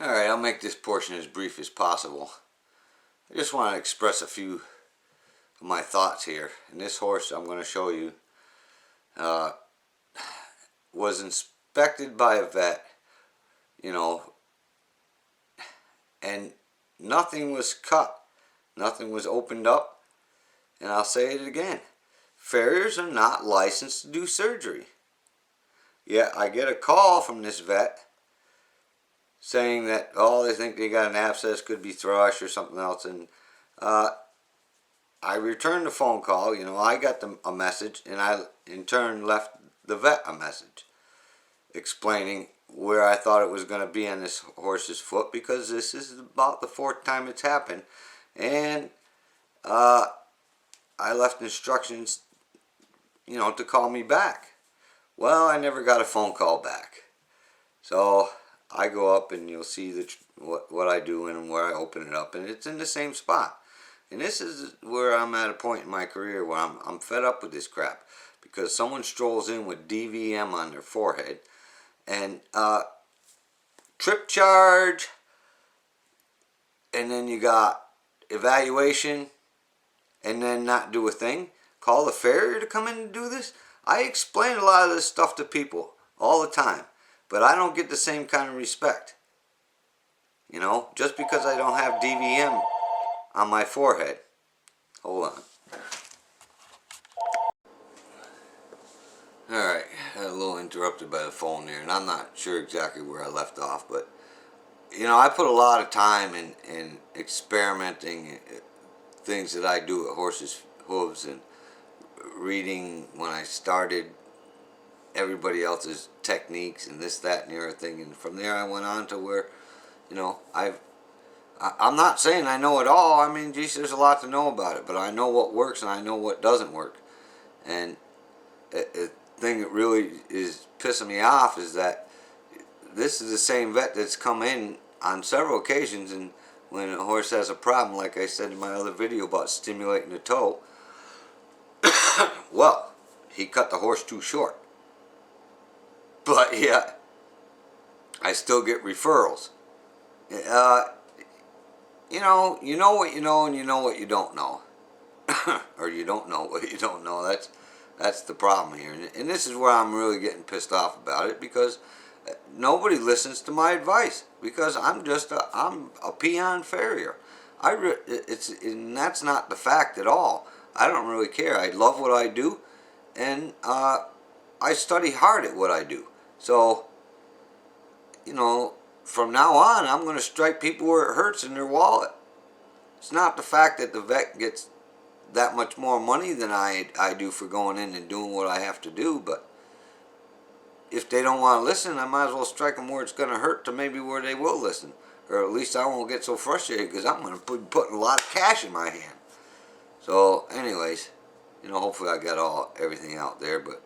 Alright, I'll make this portion as brief as possible. I just want to express a few of my thoughts here. And this horse I'm going to show you was inspected by a vet, and nothing was cut, nothing was opened up. And I'll say it again, farriers are not licensed to do surgery. Yet I get a call from this vet saying that, oh, they think they got an abscess, could be thrush or something else. And I returned the phone call. I got a message, and I in turn left the vet a message explaining where I thought it was going to be on this horse's foot, because this is about the 4th time it's happened. And I left instructions, to call me back. Well, I never got a phone call back. So I go up, and you'll see what I do and where I open it up, and it's in the same spot. And this is where I'm at a point in my career where I'm fed up with this crap, because someone strolls in with DVM on their forehead and trip charge, and then you got evaluation, and then not do a thing. Call the farrier to come in and do this. I explain a lot of this stuff to people all the time, but I don't get the same kind of respect. Just because I don't have DVM on my forehead. Hold on. Alright, got a little interrupted by the phone there, and I'm not sure exactly where I left off, but I put a lot of time in experimenting things that I do at horses' hooves, and reading when I started everybody else's techniques and this, that, and the other thing, and from there I went on to where, I'm not saying I know it all. I mean, geez, there's a lot to know about it, but I know what works and I know what doesn't work. And a thing that really is pissing me off is that this is the same vet that's come in on several occasions, and when a horse has a problem, like I said in my other video about stimulating the toe, well, he cut the horse too short. But yeah, I still get referrals. You know what you know, and you know what you don't know. Or you don't know what you don't know. That's the problem here. And this is where I'm really getting pissed off about it, because nobody listens to my advice, because I'm a peon farrier. And that's not the fact at all. I don't really care. I love what I do, and I study hard at what I do. So, from now on, I'm going to strike people where it hurts in their wallet. It's not the fact that the vet gets that much more money than I do for going in and doing what I have to do, but if they don't want to listen, I might as well strike them where it's going to hurt to maybe where they will listen. Or at least I won't get so frustrated, because I'm going to be putting a lot of cash in my hand. So anyways, hopefully I got everything out there, but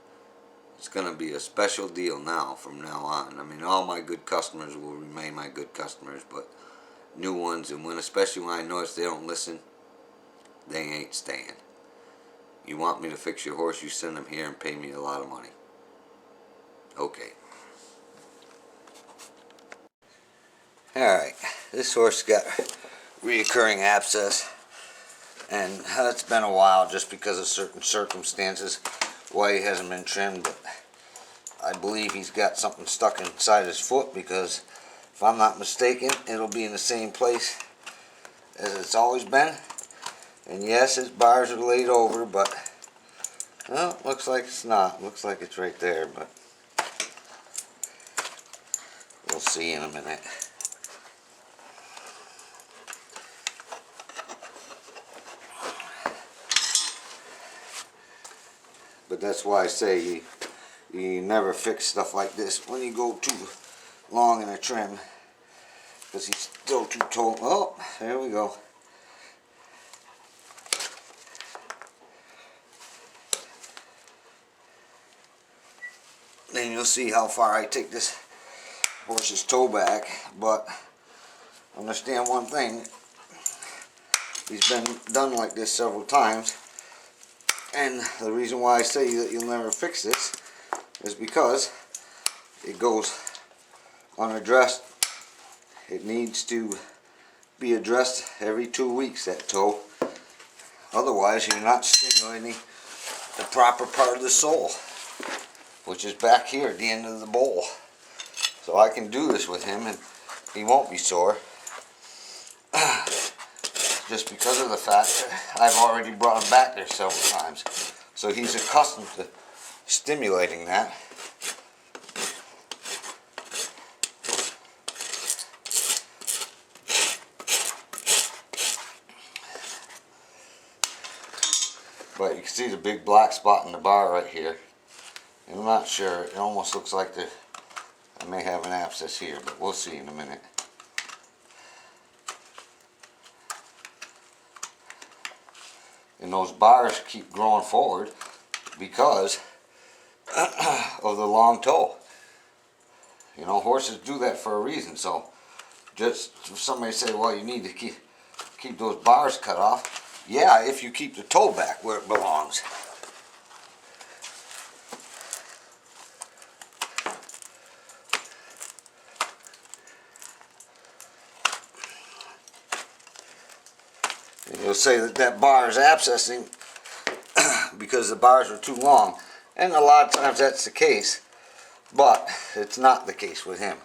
it's going to be a special deal now from now on. I mean, all my good customers will remain my good customers, but new ones, and especially when I notice they don't listen, they ain't staying. You want me to fix your horse, you send them here and pay me a lot of money. Okay. Alright, this horse got reoccurring abscess, and it's been a while just because of certain circumstances why he hasn't been trimmed, but I believe he's got something stuck inside his foot, because if I'm not mistaken, it'll be in the same place as it's always been. And yes, his bars are laid over, but well, looks like it's not. Looks like it's right there, but we'll see in a minute. But that's why I say you never fix stuff like this when you go too long in a trim, because he's still too tall. Oh, there we go. Then you'll see how far I take this horse's toe back, but understand one thing, he's been done like this several times, and the reason why I say that you'll never fix this is because it goes unaddressed It needs to be addressed every 2 weeks, that toe. Otherwise, you're not stimulating the proper part of the sole, which is back here at the end of the bowl. So I can do this with him and he won't be sore. Just because of the fact that I've already brought him back there several times. So he's accustomed to stimulating that. But you can see the big black spot in the bar right here. And I'm not sure, it almost looks like I may have an abscess here, but we'll see in a minute. And those bars keep growing forward because of the long toe. You know, horses do that for a reason. So just if somebody say, well, you need to keep those bars cut off. Yeah, if you keep the toe back where it belongs. And you'll say that that bar is abscessing because the bars are too long. And a lot of times that's the case, but it's not the case with him.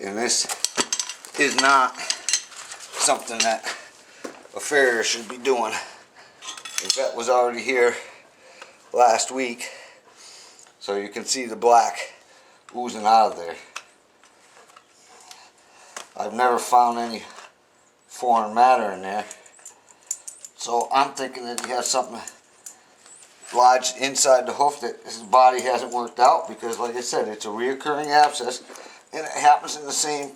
And this is not something that a farrier should be doing. The vet was already here last week, so you can see the black oozing out of there. I've never found any foreign matter in there, so I'm thinking that he has something lodged inside the hoof that his body hasn't worked out, because like I said, it's a reoccurring abscess and it happens in the same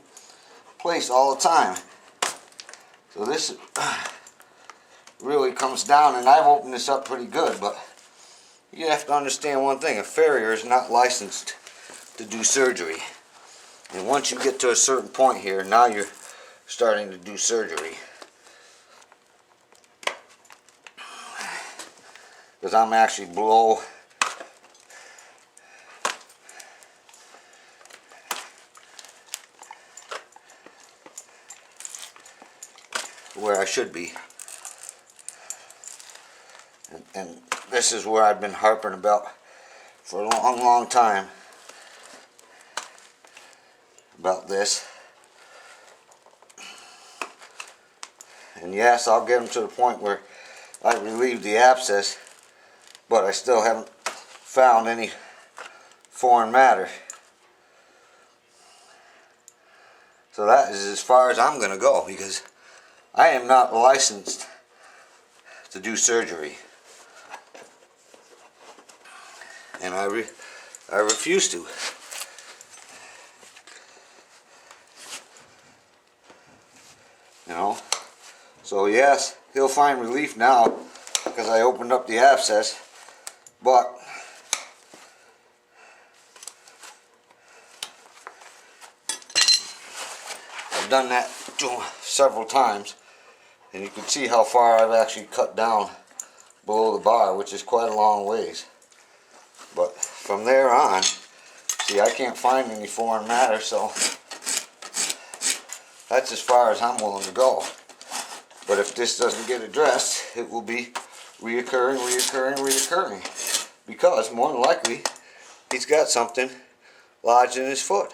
place all the time. So this really comes down, and I've opened this up pretty good, but you have to understand one thing: a farrier is not licensed to do surgery. And once you get to a certain point here, now you're starting to do surgery. Because I'm actually below where I should be. And this is where I've been harping about for a long, long time. About this. And yes, I'll get them to the point where I relieve the abscess, but I still haven't found any foreign matter. So that is as far as I'm going to go, because I am not licensed to do surgery. And I refuse to. You know? So yes, he'll find relief now because I opened up the abscess, but I've done that to him several times, and you can see how far I've actually cut down below the bar, which is quite a long ways. But from there on, see, I can't find any foreign matter, so that's as far as I'm willing to go. But if this doesn't get addressed, it will be reoccurring, reoccurring, reoccurring. Because more than likely, he's got something lodged in his foot.